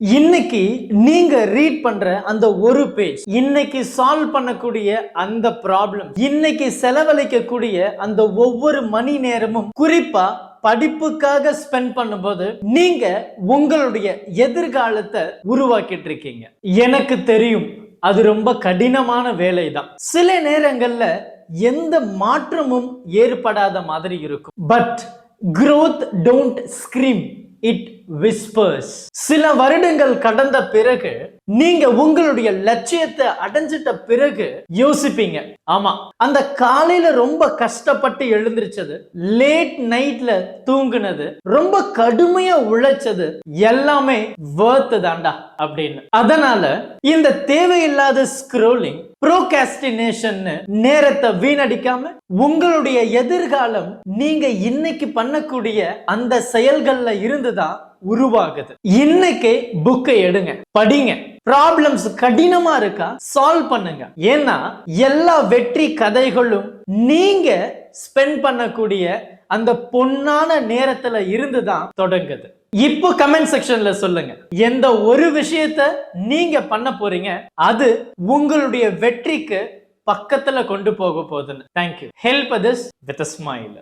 இன்னைக்கு நீங்க ரீட் பண்ற அந்த ஒரு பேஜ், இன்னைக்கு சால்வ் பண்ணக்கூடிய அந்த ப்ராப்ளம், இன்னைக்கு செலவழிக்கக்கூடிய அந்த ஒவ்வொரு மணி நேரமும், குறிப்பா படிப்புக்காக ஸ்பெண்ட் பண்ணும்போது நீங்க உங்களுடைய எதிர்காலத்தை உருவாக்கிட்டு இருக்கீங்க. எனக்கு தெரியும், அது ரொம்ப கடினமான வேலை தான். சில நேரங்கள்ல எந்த மாற்றமும் ஏற்படாத மாதிரி இருக்கும். But growth don't scream, it whispers. சில வருடங்கள் கடந்த பிறகு நீங்க உங்களுடைய லட்சியத்தை அடைஞ்சிட்ட பிறகு யோசிப்பீங்க, ஆமா அந்த காலையில ரொம்ப கஷ்டப்பட்டு எழுந்திருச்சது, லேட் நைட்ல தூங்குனது, ரொம்ப கடுமையா உழைச்சது எல்லாமே worth தாண்டா அப்படின்னு. அதனால இந்த தேவையில்லாத ஸ்க்ரோலிங், ப்ரோகாஸ்டினேஷன் நேரத்தை வீணடிக்காம உங்களுடைய எதிர்காலம் நீங்க இன்னைக்கு பண்ணக்கூடிய அந்த செயல்கள்ல இருந்துதான் உருவாகுது. இன்னைக்கு புக்கை எடுங்க, படிங்க. ப்ராப்ளம்ஸ் கடினமா இருக்கா, சால்வ் பண்ணுங்க. ஏன்னா எல்லா வெற்றி கதைகளும் நீங்க ஸ்பெண்ட் பண்ணக்கூடிய அந்த பொன்னான நேரத்துல இருந்துதான் தொடங்குது. இப்போ கமெண்ட் செக்ஷன்ல சொல்லுங்க, எந்த ஒரு விஷயத்த நீங்க பண்ண போறீங்க அது உங்களுடைய வெற்றிக்கு பக்கத்துல கொண்டு போக போகுதுன்னு. Thank you. Help others with a smile.